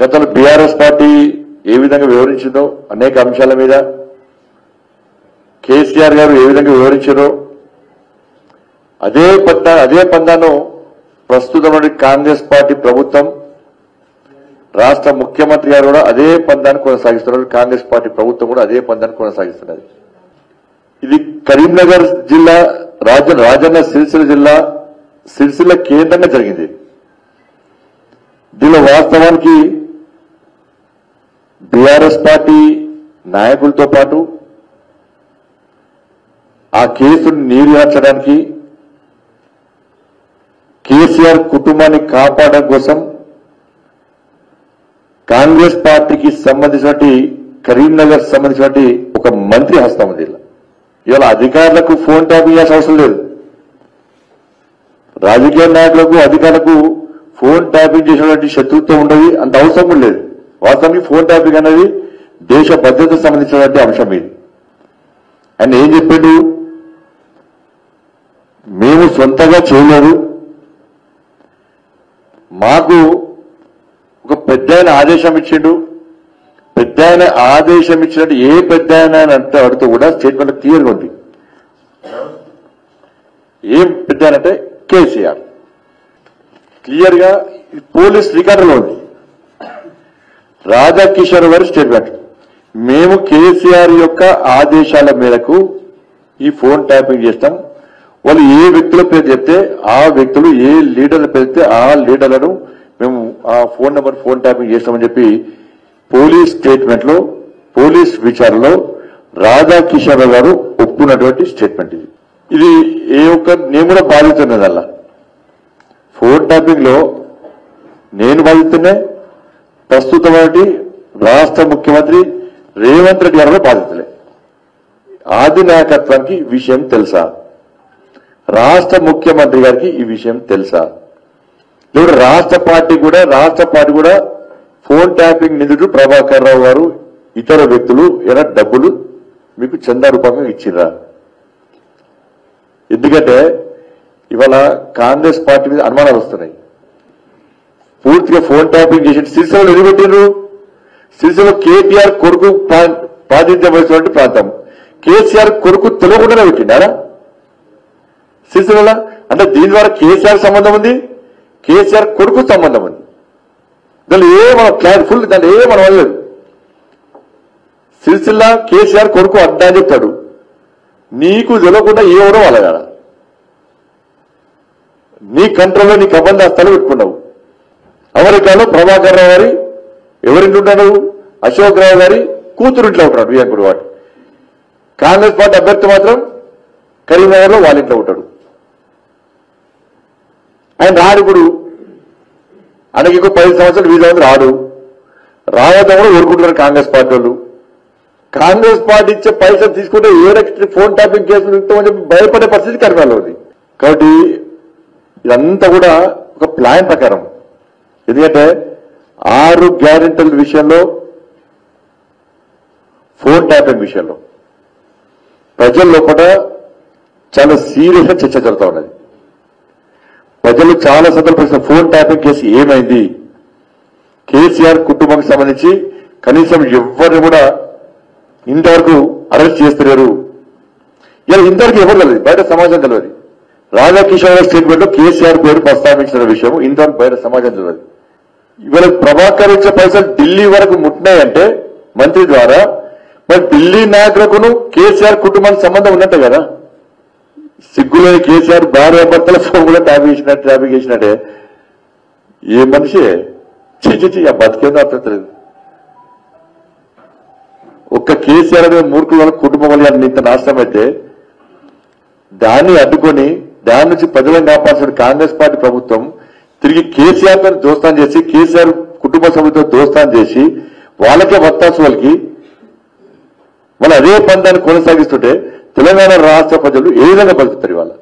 గతంలో BRS party ఏ విధంగా వివరించిందో అనేక అంశాల మీద కేసీఆర్ గారు ఏ విధంగా వివరించారో అదే పందాను ప్రస్తుతమైన కాంగ్రెస్ పార్టీ ప్రభుత్వం రాష్ట్ర ముఖ్యమంత్రి గారు కూడా అదే పందాన్ని కొనసాగిస్తున్నారు. కాంగ్రెస్ పార్టీ ప్రభుత్వం కూడా అదే పందాన్ని కొనసాగిస్తున్నది. ఇది కరీంనగర్ జిల్లా రాజన్న సిరిసిల్ల జిల్లా సిరిసిల్ల కేంద్రంగా జరిగింది. దీనిలో వాస్తవానికి బీఆర్ఎస్ పార్టీ నాయకులతో పాటు ఆ కేసును నీరుగార్చడానికి కేసీఆర్ కుటుంబాన్ని కాపాడడం కోసం కాంగ్రెస్ పార్టీకి సంబంధించినటువంటి కరీంనగర్ సంబంధించినటువంటి ఒక మంత్రి హస్తం ఉంది. ఇవాళ అధికారులకు ఫోన్ ట్యాపింగ్ చేయాల్సిన అవసరం లేదు. రాజకీయ నాయకులకు అధికారులకు ఫోన్ ట్యాపింగ్ చేసినటువంటి శత్రుత్వం ఉండదు, అంత అవసరం కూడా లేదు. వాస్తవానికి ఫోన్ ట్యాపింగ్ అనేది దేశ భద్రతకు సంబంధించినటువంటి అంశం ఇది. ఆయన ఏం చెప్పాడు, మేము సొంతంగా చేయలేదు, మాకు ఒక పెద్ద ఆయన ఆదేశం ఇచ్చిండు. పెద్ద ఆయన ఆదేశం ఇచ్చినట్టు ఏ పెద్ద ఆయన అంటే అడిగితే కూడా స్టేట్మెంట్ క్లియర్గా ఉంది. ఏం పెద్ద ఆయన అంటే కేసీఆర్ క్లియర్ గా పోలీస్ రికార్డులో ఉంది. రాధాకిషోర్ గారి స్టేట్మెంట్, మేము కేసీఆర్ యొక్క ఆదేశాల మేరకు ఈ ఫోన్ ట్యాపింగ్ చేస్తాం. వాళ్ళు ఏ వ్యక్తుల పేరు చెప్తే ఆ వ్యక్తులు, ఏ లీడర్ల పేరు చెప్తే ఆ లీడర్లను మేము ఆ ఫోన్ నెంబర్ ఫోన్ ట్యాపింగ్ చేస్తామని చెప్పి పోలీస్ స్టేట్మెంట్ లో, పోలీస్ విచారణలో రాధాకిషోర్ గారు ఒప్పుకున్నటువంటి స్టేట్మెంట్ ఇది. ఇది ఏ ఒక్క నేను కూడా బాధితున్నది. అలా ఫోన్ ట్యాపింగ్ లో నేను బాధితున్నే, ప్రస్తుతమైన రాష్ట్ర ముఖ్యమంత్రి రేవంత్ రెడ్డి గారు బాధితులే. ఆది నాయకత్వానికి ఈ విషయం తెలుసా? రాష్ట్ర ముఖ్యమంత్రి గారికి ఈ విషయం తెలుసా? లేదా రాష్ట్ర పార్టీ కూడా ఫోన్ ట్యాపింగ్ నిందితుడు ప్రభాకర్ రావు గారు ఇతర వ్యక్తులు ఎలా డబ్బులు మీకు చందా రూపంగా ఇచ్చిరా? ఎందుకంటే ఇవాళ కాంగ్రెస్ పార్టీ మీద అనుమానాలు వస్తున్నాయి. పూర్తిగా ఫోన్ ట్యాపింగ్ చేసి సిరిసిల్లలో నిలబెట్టిండ్రు. సిరిసిల్లలో కేటీఆర్ కొడుకు ప్రాతినిధ్యం వహిస్తున్నటువంటి ప్రాంతం, కేసీఆర్ కొడుకు తెలియకుండానే పెట్టిండారా సిరిసిల్ల? అంటే దీని ద్వారా కేసీఆర్ సంబంధం ఉంది, కేసీఆర్ కొడుకు సంబంధం ఉంది. దానిలో ఏ మనం క్లారిటీ ఫుల్, దాంట్లో ఏ మనం అనలేదు. సిరిసిల్ల కేసీఆర్ కొడుకు అడ్డా అని చెప్తాడు, నీకు తెలియకుండా ఎవరో వాళ్ళగాడ నీ కంట్రోల్లో నీ కబంధ హస్తాలు పెట్టుకున్నావు. అమెరికాలో ప్రభాకర్ రావు గారి ఎవరింటి ఉంటాడు, అశోక్ రావు గారి కూతురింట్లో ఉంటాడు వియంకుడు. వాడు కాంగ్రెస్ పార్టీ అభ్యర్థి మాత్రం కరీంనగర్ లో వాళ్ళ ఇంట్లో ఉంటాడు. ఆయన రాడు. ఇప్పుడు ఆయనకి ఇంకో 10 సంవత్సరాలు వీధి ఉంది, రాడు. రావద్దాం కూడా ఊరుకుంటున్నారు కాంగ్రెస్ పార్టీ వాళ్ళు. కాంగ్రెస్ పార్టీ ఇచ్చే పైసలు తీసుకుంటే ఏ ఫోన్ ట్యాపింగ్ కేసులు ఇస్తామని చెప్పి భయపడే పరిస్థితి కరీంనగర్లో ఉంది. కాబట్టి ఇదంతా కూడా ఒక ప్లాన్ ప్రకారం. ఎందుకంటే 6 గ్యారెంటీల విషయంలో, ఫోన్ ట్యాపింగ్ విషయంలో ప్రజల లోపల చాలా సీరియస్ గా చర్చ జరుగుతూ ఉన్నది. ప్రజలు చాలా సందర్భంగా ఫోన్ ట్యాపింగ్ కేసు ఏమైంది, కేసీఆర్ కుటుంబానికి సంబంధించి కనీసం ఎవరిని కూడా ఇంతవరకు అరెస్ట్ చేస్తున్నారు. ఇలా ఇంతవరకు ఎవరు తెలియదు, బయట సమాజం తెలియదు. రాధాకిషోర్ స్టేట్మెంట్ లో కేసీఆర్ పేరు ప్రస్తావించిన విషయం ఇంతవరకు బయట సమాజం తెలియదు. ఇవాళ ప్రభాకర్ ఇచ్చే పైసలు ఢిల్లీ వరకు ముట్టినాయంటే మంత్రి ద్వారా, మరి ఢిల్లీ నాయకులకును కేసీఆర్ కుటుంబానికి సంబంధం ఉన్నట్టే కదా. సిగ్గులేని కేసీఆర్ భార్యాభర్తల ఫోన్ కూడా ట్యాపింగ్ చేసినట్టే. ఏ మనిషి చిచి ఆ బతికేందో అర్థం తెలియదు. ఒక్క కేసీఆర్ అనే మూర్ఖుల వల్ల కుటుంబం వల్ల ఇంత నాశనం అయితే దాన్ని అడ్డుకొని దాని నుంచి ప్రజలను కాపాల్సిన కాంగ్రెస్ పార్టీ ప్రభుత్వం తిరిగి కేసీఆర్ తో దోస్తాన్ చేసి, కేసీఆర్ కుటుంబ సభ్యులతో దోస్తాన్ చేసి వాళ్ళకే వత్తాసు వాళ్ళకి మళ్ళీ అదే పందాన్ని కొనసాగిస్తుంటే తెలంగాణ రాష్ట్ర ప్రజలు ఏ విధంగా బతుకుతారు ఇవాళ?